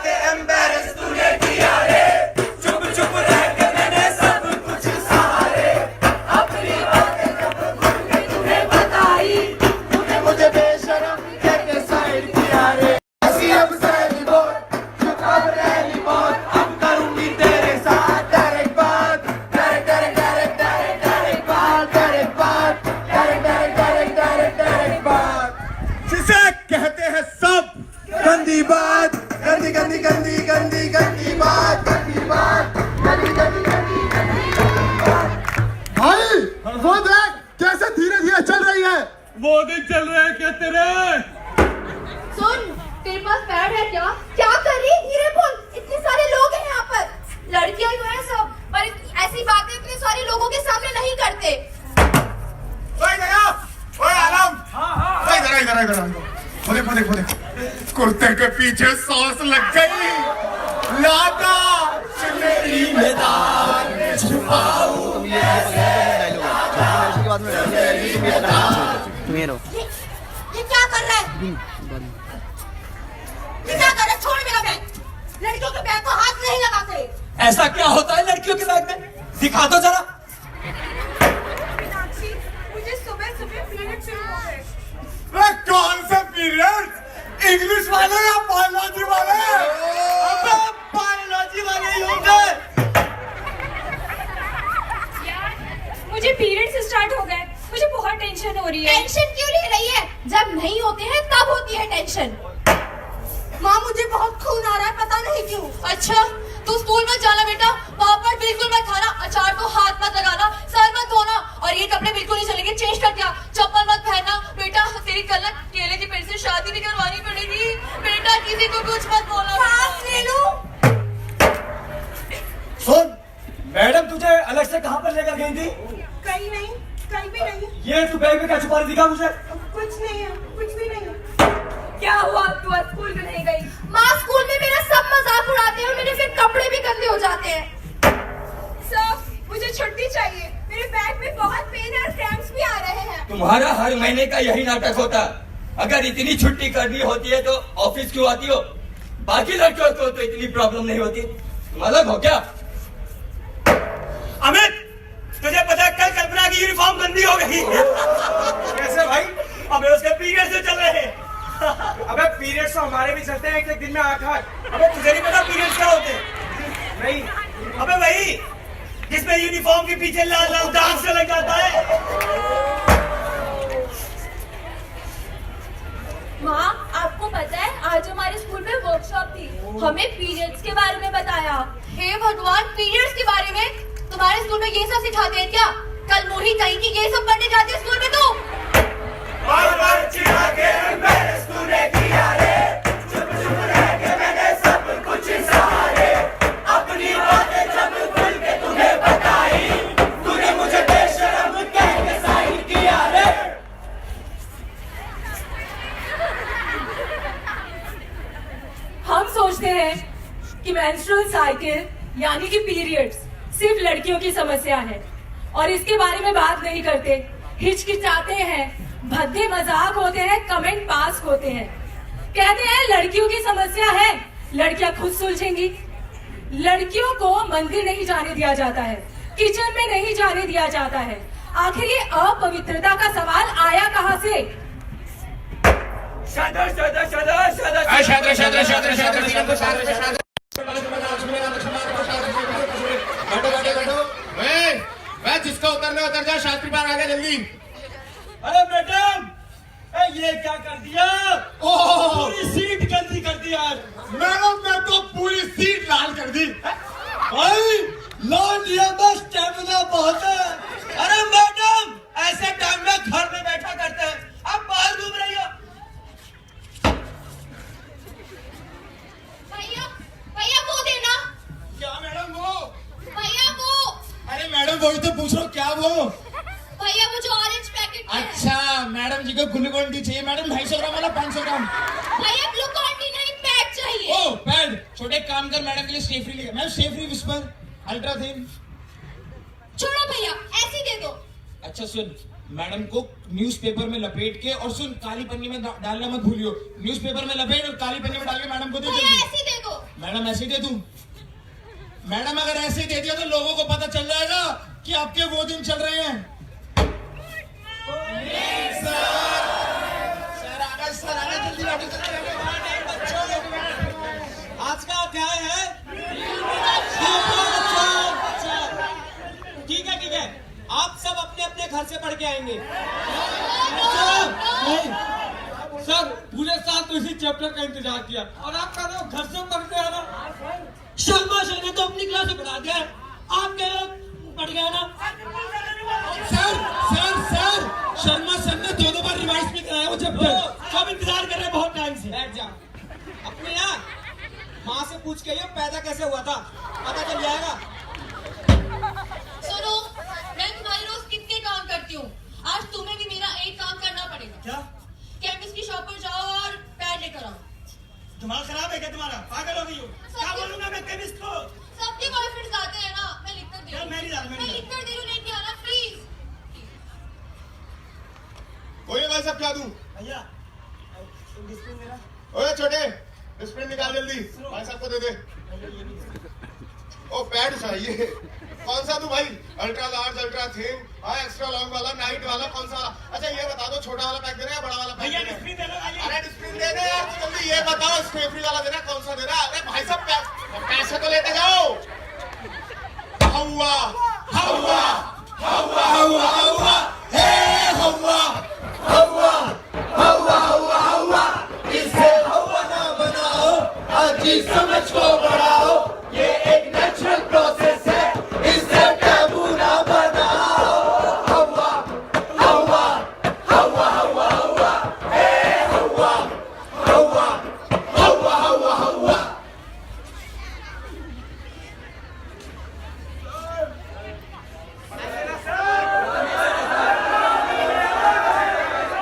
बातें एम्बैरस तूने किया रे, चुप चुप रह के मैंने सब कुछ सहारे, अपनी बातें जब खुल के तूने बताई, तूने मुझे बेशरम कह के साइड किया रे। ऐसी अब सहली बहुत, चुप अब रहली बहुत, अब करूंगी तेरे साथ डायरेक्ट बात, डायरेक्ट डायरेक्ट डायरेक्ट डायरेक्ट बात, डायरेक्ट बात, direct direct direct direct direct बात, जिसे कहते हैं सब गंदी बात, गंदी गंदी गंदी गंदी गंदी बात, गंदी बात, गंदी गंदी गंदी गंदी बात। भाई वो देख कैसे धीरे धीरे चल रही है। वो दिन चल रहे हैं क्या तेरे? सुन, तेरे पास पैड है क्या? क्या कर रही है? धीरे बोल, इतने सारे लोग हैं यहाँ पर। लड़कियां जो है सब, पर ऐसी बातें इतने सारे लोगों के सामने नहीं करते। ओए जनाब, ओए आलम, ओए इधर इधर इधर, खोले खोले खोले, कुर्ते के पीछे सॉस लग गई, लाता चुनरी में दाग छुपाऊं ये क्या कर रहा है? ये क्या कर रहा है? छोड़ मेरा बैग। लड़कियों के बैग को हाथ नहीं लगाते। ऐसा क्या होता है लड़कियों के बैग में? दिखा दो जरा। मुझे सुबह सुबह पीरियड शुरू हो गए। वे कौन से पीरियड? इंग्लिश वाले या बायोलॉजी वाले? अबे बायोलॉजी वाले ही होंगे। यार, मुझे पीरियड्स स्टार्ट हो गए। मुझे बहुत टेंशन हो रही है। टेंशन क्यों ले रही है? जब नहीं होते हैं तब होती है टेंशन। माँ, मुझे बहुत खून आ रहा है, पता नहीं क्यों। अच्छा, तू स्कूल मत जाना बेटा, वहाँ पर बिल्कुल मत खाना, अचार तो हाथ मत लगाना, सर मत धोना, और ये कपड़े बिल्कुल नहीं चलेंगे, चेंज कर दिया, चप्पल मत पहनना बेटा। तेरी कल केले की पेड़ से शादी भी करवानी पड़ेगी बेटा, किसी को कुछ मत बोलना। सांस ले लो। सुन, मैडम तुझे अलग से कहाँ पर लेकर गई थी? कहीं नहीं, कहीं भी नहीं, ये तू बैग में क्या छुपा रही? दिखा मुझे। कुछ नहीं है, कुछ भी नहीं। क्या हुआ? तू आज स्कूल क्यों नहीं गई? माँ, स्कूल में मेरा सब मजाक उड़ाते हैं और मेरे फिर कपड़े भी गंदे हो जाते हैं। सर, मुझे छुट्टी चाहिए। मेरे बैग में बहुत पेन और क्रैम्प्स भी आ रहे हैं। तुम्हारा हर महीने का यही नाटक होता। अगर इतनी छुट्टी करनी होती है तो ऑफिस क्यों आती हो? बाकी लड़कियों को तो इतनी प्रॉब्लम नहीं होती, तुम अलग हो क्या? अमित, तुझे पता है कल कल्पना की यूनिफॉर्म गंदी हो गई। कैसे भाई? अबे उसके पीरियड से चल रहे हैं। अबे पीरियड्स तो हमारे भी चलते हैं, एक दिन में 8-8। अबे तुझे नहीं पता पीरियड्स क्या होते हैं? नहीं। अबे वही जिसमें यूनिफॉर्म के पीछे लाल लाल दाग से लग जाता है। माँ, आपको पता है आज हमारे स्कूल में वर्कशॉप थी, हमें पीरियड्स के बारे में बताया। हे भगवान, पीरियड्स के बारे में? तुम्हारे स्कूल में ये सब सिखाते हैं क्या? कल मोही कहीं की ये सब पढ़ने जाते हैं स्कूल में तो? बार-बार चिढ़ा के एम्बैरस तूने किया रे, चुप चुप रह के मैंने सब कुछ सहारे, अपनी बातें जब खुल के तुम्हें बताई, तूने मुझे बेशरम कह के साइड किया रे। हम सोचते हैं कि मेंस्ट्रुअल साइकिल यानी कि पीरियड्स सिर्फ लड़कियों की समस्या है और इसके बारे में बात नहीं करते, हिचकिचाते हैं, भद्दे मजाक होते हैं, कमेंट पास होते हैं, कहते हैं लड़कियों की समस्या है, लड़कियां खुद सुलझेंगी। लड़कियों को मंदिर नहीं जाने दिया जाता है, किचन में नहीं जाने दिया जाता है। आखिर ये अपवित्रता का सवाल आया कहाँ से? शादर शादर शादर शादर शादर शादर शादर शादर शादर। बैठो बैठो बैठो। वे जिसको उतरना उतर जाओ, शास्त्री पार आ गया जल्दी। अरे मैडम, ये क्या कर दिया? ओह, पूरी सीट गंदी कर दिया। मैडम ने तो पूरी सीट लाल कर दी। भाई लौट लिया, बस स्टेमिना बहुत है। अरे मैडम, ऐसे टाइम में घर में बैठा करते हैं, अब बाहर घूम रही हो। भैया, भैया वो देना। क्या मैडम वो? भैया वो। अरे मैडम वही तो पूछ रहा हूँ, क्या वो? भैया वो जो ऑरेंज पैकेट है। अच्छा, मैडम जी को ग्लूकोन डी चाहिए। मैडम 250 ग्राम वाला 500 ग्राम? भैया ग्लूकोन डी नहीं, पैक चाहिए। ओ पैड। छोटे काम कर, मैडम के लिए स्टेफ्री लेगा। Ma'am Stayfree whisper ultra thin. छोड़ो भैया, ऐसे दे दो। अच्छा सुन, मैडम को न्यूज़पेपर में लपेट के, और सुन काली पन्नी में डालना मत भूलियो। न्यूज़पेपर में लपेट और काली पन्नी में डाल के मैडम को दे भैया जल्दी। ऐसे दे दो। मैडम ऐसे ही दे दूं? मैडम अगर ऐसे ही दे दिया तो लोगों को पता चल जाएगा कि आपके वो दिन चल रहे हैं। सर आ गए जल्दी बैठो, आज का अध्याय है। ठीक है ठीक है, आप सब अपने अपने घर से पढ़ के आएंगे। सर पूरे साल तो इसी चैप्टर का इंतजार किया और आप कह रहे हो घर से पढ़ के आना। शर्मा सर ने तो अपनी क्लास में पढ़ा दिया है, आप कह रहे हो पढ़ गया ना। सर शर्मा सर ने दो बार रिवाइज भी कराया वो चैप्टर। सब इंतजार कर रहे हैं बहुत टाइम से। बैठ जा, अपने यहाँ माँ से पूछ के ये पैदा कैसे हुआ था पता चल जाएगा। सुनो, मैं तुम्हारी रोज कितने काम करती हूँ, आज तुम्हें भी मेरा एक काम करना पड़ेगा। क्या? केमिस्ट की शॉप पर जाओ और पैड लेकर आओ। दिमाग खराब है क्या तुम्हारा? पागल हो गई हो? क्या बोलूंगा मैं केमिस्ट को? सबके बॉयफ्रेंड्स आते हैं ना, मैं लिख कर दे रही हूँ। मैं लिख कर दे रही हूँ, लेके आना प्लीज। ओए भाई साहब क्या दूं? भैया डिस्प्ले मेरा। ओए छोटे डिस्प्ले निकाल जल्दी, भाई साहब को दे दे। ओ पैड चाहिए, कौन सा दूं भाई? Ultra large, ultra thin, extra long वाला, नाइट वाला, कौन सा वाला? अच्छा ये बता दो, छोटा वाला पैक देना या बड़ा वाला पैक भैया देना? डिस्प्ले दे दो। अरे डिस्प्ले दे दे यार जल्दी, ये बताओ स्टेफरी वाला देना कौन सा देना? अरे भाई साहब पैसे तो लेते जाओ। हवा हवा हवा हवा हवा हे हवा हवा हवा हवा हवा, इसे हवा ना बनाओ, अजीब समझ को बढ़ाओ, ये एक नेचुरल प्रोसेस है, इसे टैबू ना बनाओ। हवा हवा हवा हवा हवा हे हवा हवा हवा हवा हवा।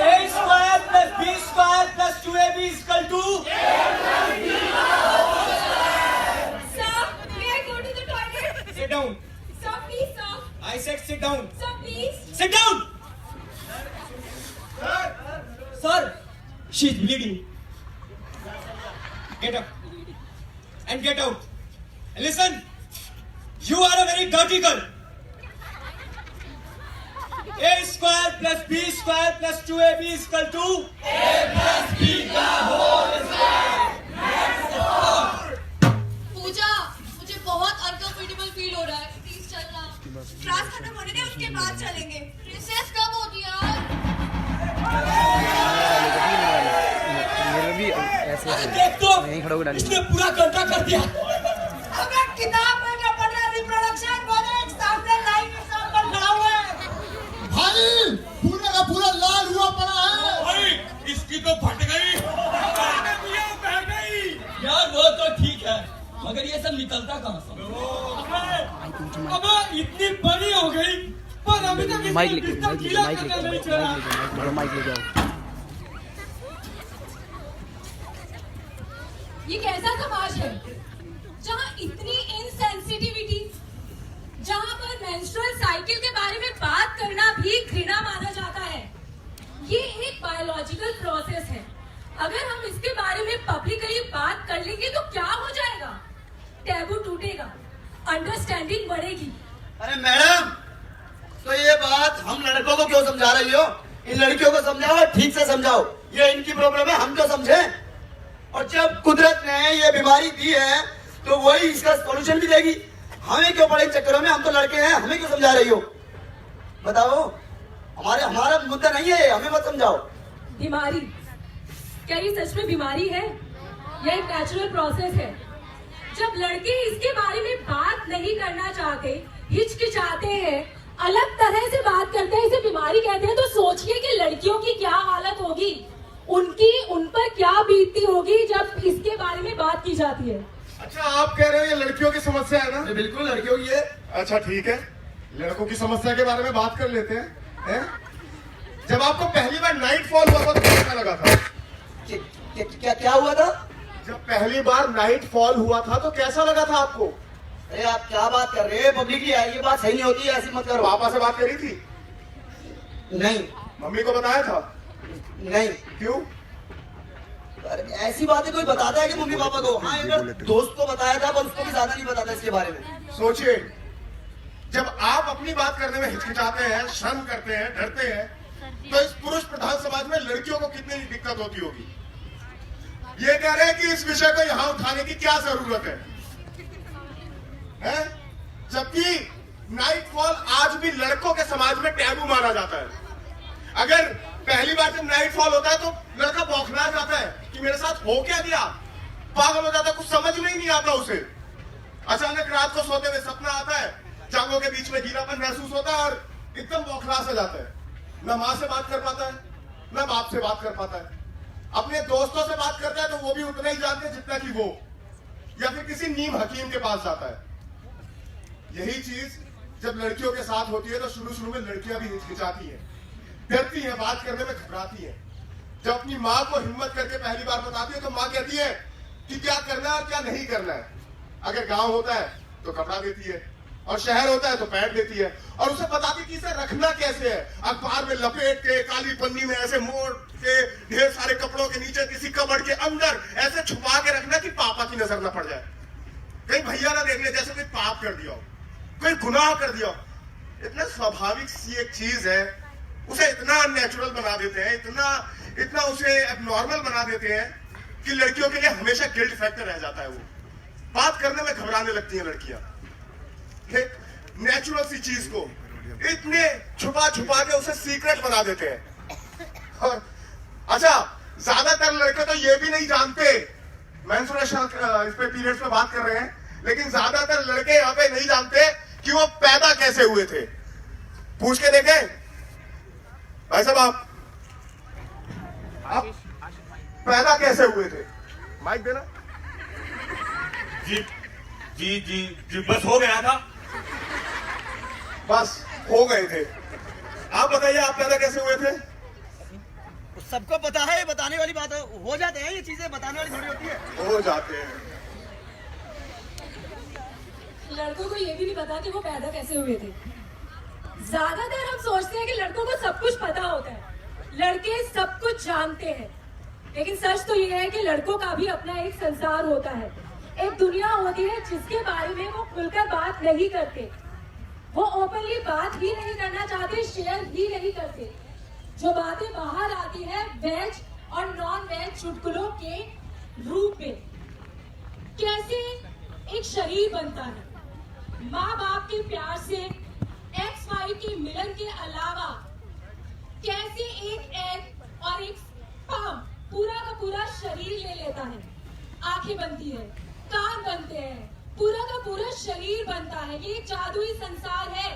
A square plus B square plus 2AB is equal to। Sir, may I go to the toilet? Sit down. Sir, please, sir. I said sit down. Sir, please. Sit down. Sir, she is bleeding. Get up and get out. And listen, you are a very dirty girl. A square plus B square plus 2AB is equal to A plus B का whole square. पूजा, मुझे बहुत uncomfortable feel हो रहा है, please चलना। Class खत्म होने दे, उसके बाद चलेंगे। रिसेस कब होती है यार? मेरे भी ऐसे अरे देख तो, नहीं खड़ा होकर डाली। इसने पूरा घंटा कर दिया। अबे किताब में क्या पढ़ रहा है? रिप्रोडक्शन बोले एक सामने लाइन के साथ पर खड़ा हुआ है। भाई पूरा का पूरा लाल हुआ पड़ा है। भाई इसकी तो फट गई। बह गई। यार वो तो ठीक है, मगर ये सब निकलता कहाँ से? अबे इतनी बड़ी हो गई पर अभी तक इसका माइक लेके बिस्तर माइक गीला लेके करना नहीं माइक चला। लेके माइक लेके आओ। ये कैसा समाज है जहाँ इतनी इनसेंसिटिविटी, जहाँ पर मेंस्ट्रुअल साइकिल के बारे में बात करना भी घृणा माना जाता है। ये एक बायोलॉजिकल प्रोसेस है, अगर हम इसके बारे में पब्लिकली बात कर लेंगे तो क्या हो जाएगा? टैबू टूटेगा, अंडरस्टैंडिंग बढ़ेगी। अरे मैडम, तो ये बात हम लड़कों को क्यों समझा रही हो? इन लड़कियों को समझाओ, ठीक से समझाओ। ये इनकी प्रॉब्लम है, हम क्यों समझे? और जब कुदरत ने ये बीमारी दी है तो वही इसका सॉल्यूशन भी देगी। हमें क्यों पड़े इन चक्करों में? हम तो लड़के हैं, हमें क्यों समझा रही हो? बताओ, हमारा मुद्दा नहीं है, हमें मत समझाओ। बीमारी, क्या ये सच में बीमारी है या एक नेचुरल प्रोसेस है? जब लड़के इसके बारे में बात नहीं करना चाहते, हिचकिचाते हैं, अलग तरह से बात करते हैं, इसे बीमारी कहते हैं, तो सोचिए कि लड़कियों की क्या हालत होगी, उन पर क्या बीतती होगी जब इसके बारे में बात की जाती है। अच्छा आप कह रहे हो ये लड़कियों की समस्या है ना? बिल्कुल लड़कियों की है। अच्छा ठीक है, लड़कों की समस्या के बारे में बात कर लेते हैं, हैं? जब आपको पहली बार नाइट फॉल हुआ था तो कैसा लगा था? क्या हुआ था? जब पहली बार नाइट फॉल हुआ था तो कैसा लगा था आपको? अरे आप क्या बात कर रहे हैं? पब्लिकली है, ये बात सही नहीं होती है, ऐसी मत करो। पापा से बात करी थी? नहीं। मम्मी को बताया था? नहीं। क्यों? अरे ऐसी बातें कोई बताता है कि मम्मी पापा को? हाँ, अगर दोस्त को बताया था पर उसको भी ज्यादा नहीं बताता इसके बारे में। सोचिए, जब आप अपनी बात करने में हिचकिचाते हैं, शर्म करते हैं, डरते हैं, तो इस पुरुष प्रधान समाज में लड़कियों को कितनी दिक्कत होती होगी। ये कह रहे हैं कि इस विषय को यहां उठाने की क्या जरूरत है? जबकि नाइटफॉल आज भी लड़कों के समाज में टैबू माना जाता है। अगर पहली बार जब नाइटफॉल होता है तो लड़का बौखला जाता है कि मेरे साथ हो क्या गया, पागल हो जाता है, कुछ समझ में ही नहीं आता उसे। अचानक रात को सोते हुए सपना आता है, जांघों के बीच में गीलापन महसूस होता है और एकदम बौखला सा जाता है। ना माँ से बात कर पाता है, ना बाप से बात कर पाता है। अपने दोस्तों से बात करता है तो वो भी उतना ही जानते हैं जितना कि वो, या फिर किसी नीम हकीम के पास जाता है। यही चीज जब लड़कियों के साथ होती है तो शुरू शुरू में लड़कियां भी हिचकिचाती हैं, डरती हैं, बात करने में घबराती हैं। जब अपनी माँ को हिम्मत करके पहली बार बताती है तो माँ कहती है कि क्या करना है और क्या नहीं करना है। अगर गांव होता है तो कपड़ा देती है, और शहर होता है तो पैंट देती है, और उसे बताती कि इसे रखना कैसे है। अखबार में लपेट के, काली पन्नी में ऐसे मोड़ के, ढेर सारे कपड़ों के नीचे किसी कबड़ के अंदर ऐसे छुपा के रखना कि पापा की नजर न पड़ जाए, कहीं भैया ना देख ले, जैसे कोई पाप कर दिया हो, कोई गुनाह कर दिया हो। इतना स्वाभाविक सी एक चीज है, उसे इतना नेचुरल बना देते हैं, इतना उसे एबनॉर्मल बना देते हैं कि लड़कियों के लिए हमेशा गिल्ट फैक्टर रह जाता है। वो बात करने में घबराने लगती हैं लड़कियां। एक नेचुरल सी चीज को इतने छुपा छुपा के उसे सीक्रेट बना देते हैं। और अच्छा, ज्यादातर लड़के तो ये भी नहीं जानते, मेंस्ट्रुएशन इस पे पीरियड्स पे बात कर रहे हैं, लेकिन ज्यादातर लड़के यहाँ पे नहीं जानते कि वो पैदा कैसे हुए थे। पूछ के देखें भाई साहब, आप पैदा कैसे हुए थे? माइक देना। जी जी जी जी, बस हो गया था। बस हो गए थे। आप बताइए, आप पैदा कैसे हुए थे? सबको पता है, बताने वाली बात हो जाते हैं, ये चीजें बताने वाली थोड़ी होती है। हो जाते हैं। लड़कों को ये भी नहीं पता कि वो पैदा कैसे हुए थे। ज्यादातर हम सोचते हैं कि लड़कों को सब कुछ पता होता है, लड़के सब कुछ जानते हैं, लेकिन सच तो ये है कि लड़कों का भी अपना एक संसार होता है, एक दुनिया होती है जिसके बारे में वो खुलकर बात नहीं करते, वो ओपनली बात ही नहीं करना चाहते, शेयर ही नहीं करते। जो बातें बाहर आती है वेज और नॉन वेज चुटकुलों के रूप में। कैसे एक शरीर बनता है, माँ बाप के प्यार से, एक्स वाई के मिलन के अलावा कैसे एक एग और एक स्पर्म पूरा का पूरा शरीर ले लेता है। आंखें बनती है, कान बनते हैं, पूरा का पूरा शरीर बनता है। ये एक जादुई संसार है,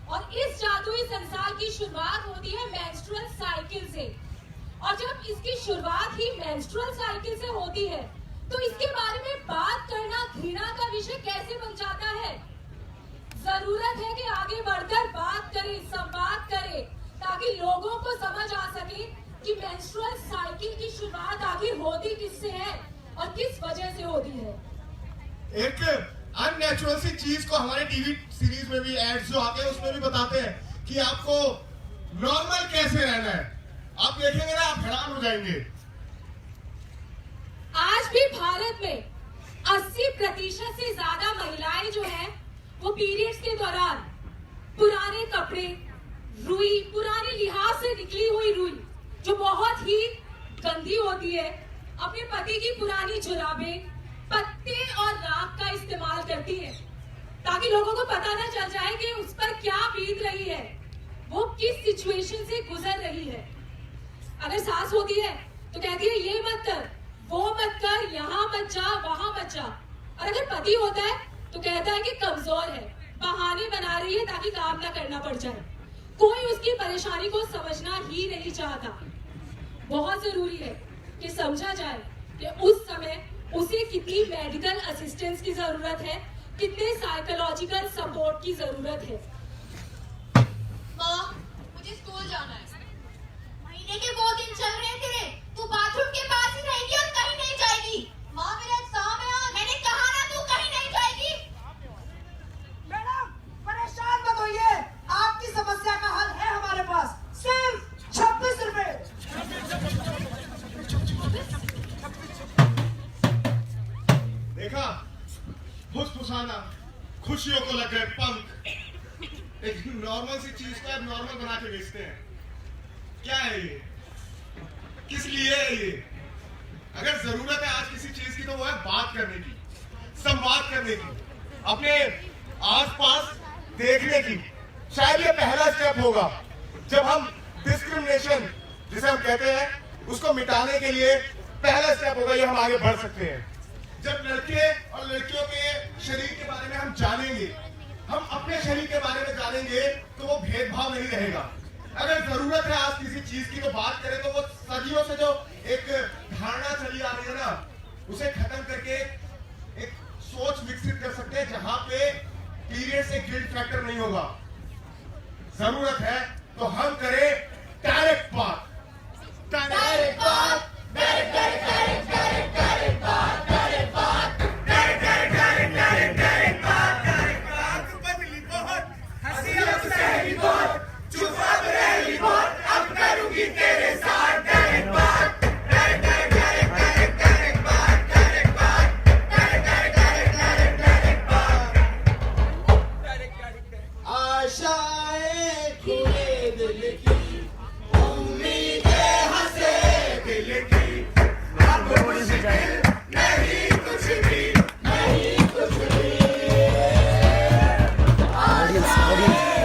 और इस जादुई संसार की शुरुआत होती है मेंस्ट्रुअल साइकिल से। और जब इसकी शुरुआत ही मेंस्ट्रुअल साइकिल से होती है तो इसके बारे में बात करना घृणा का विषय कैसे बन जाता है। जरूरत है कि आगे बढ़कर बात करें, संवाद करें, ताकि लोगों को समझ आ सके कि मेंस्ट्रुअल साइकिल की शुरुआत आखिर होती किससे है और किस वजह से होती है। एक अननेचुरल सी चीज को हमारे टीवी सीरीज में भी, एड्स जो आते हैं उसमें भी बताते हैं कि आपको नॉर्मल कैसे रहना है। आप देखेंगे ना, आप हैरान हो जाएंगे। आज भी भारत में 80% से ज्यादा महिलाएं जो हैं वो पीरियड्स के दौरान पुराने कपड़े, रुई, पुराने लिहाज से निकली हुई रुई जो बहुत ही गंदी होती है, अपने पति की पुरानी जुराबें, पत्ते और राख का इस्तेमाल करती है, ताकि लोगों को पता न चल जाए कि उस पर क्या बीत रही है, वो किस सिचुएशन से गुजर रही है। अगर सास होती है तो कहती है ये मत कर, वो मत कर, यहाँ मत जा, वहां मत जा। और अगर पति होता है तो कहता है कि कमजोर है, बहाने बना रही है ताकि काम ना करना पड़ जाए। कोई उसकी परेशानी को समझना ही नहीं चाहता। बहुत जरूरी है कि समझा जाए कि उस समय उसे कितनी मेडिकल असिस्टेंस की जरूरत है, कितने साइकोलॉजिकल सपोर्ट की जरूरत है। माँ, मुझे स्कूल जाना है। महीने के 2 दिन चल रहे हैं तेरे, तू बाथरूम के पास ही रहेगी और कहीं नहीं जाएगी। माँ, मेरा एग्जाम है आज। मैंने कहा ना तू कहीं नहीं जाएगी। मैडम, परेशान मत होइए, आपकी समस्या का हल है हमारे पास, सिर्फ 26 रुपए। देखा, फुसफुसाना, खुशियों को लग गए पंख। एक नॉर्मल सी चीज को अब नॉर्मल बना के बेचते हैं। क्या है ये? किस लिए है ये? अगर जरूरत है आज किसी चीज की तो वो है बात करने की, संवाद करने की, अपने आसपास देखने की। शायद ये पहला स्टेप होगा जब हम डिस्क्रिमिनेशन जिसे हम कहते हैं उसको मिटाने के लिए पहला स्टेप होगा, ये हम आगे बढ़ सकते हैं। जब लड़के और लड़कियों के शरीर के बारे में हम जानेंगे, हम अपने शरीर के बारे में जानेंगे, तो वो भेदभाव नहीं रहेगा। अगर जरूरत है आज किसी चीज की तो बात करें, तो वो सदियों से जो एक धारणा चली आ रही है ना, उसे खत्म करके एक सोच विकसित कर सकते हैं जहां पे पीरियड से गिल्ट फैक्टर नहीं होगा। जरूरत है तो हम करें डायरेक्ट बात, डायरेक्ट बात, direct direct direct direct direct बात, डायरेक्ट बात, direct direct direct direct direct बात, डायरेक्ट बात। बदली बहुत, हंसी अब सहली बहुत, चुप अब रहली बहुत, अब करूंगी तेरे साथ डायरेक्ट बात, direct direct direct direct direct बात, डायरेक्ट बात, डायरेक्ट डायरेक्ट डायरेक्ट डायरेक्ट बात। आशाएं खुले दिल की, उम्मीदें हंसे दिल की, अब मुश्किल नहीं कुछ भी, नहीं कुछ भी।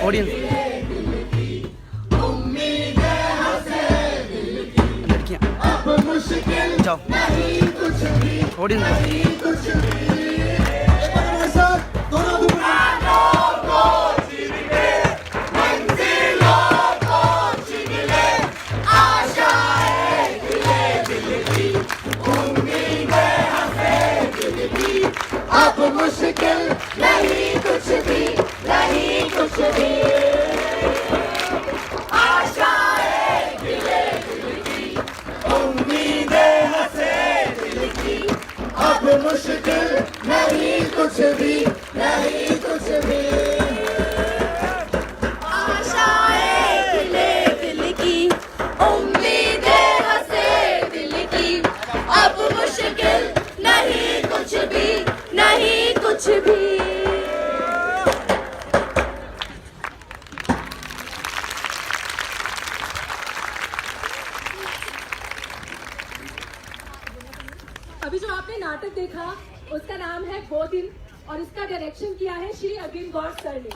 ऑडियंस लड़कियां अब मुश्किल जाओ, नहीं कुछ भी, ऑडियंस नहीं कुछ भी। एक बार मेरे साथ दोनों को छीन ले, मंजिलों को छीन ले, आशाएं खिले दिल की, उम्मीदें हंसे दिल की, अब मुश्किल नहीं कुछ भी, नहीं कुछ भी। आशाएं खिले दिल की, उम्मीदें हंसे दिल की, अब मुश्किल नहीं कुछ भी, नहीं कुछ भी। आशाएं खिले दिल की, उम्मीदें हंसे दिल की, अब मुश्किल नहीं कुछ भी, नहीं कुछ भी। अभी जो आपने नाटक देखा उसका नाम है वो दिन और इसका डायरेक्शन किया है श्री अरविंद गौर सर ने।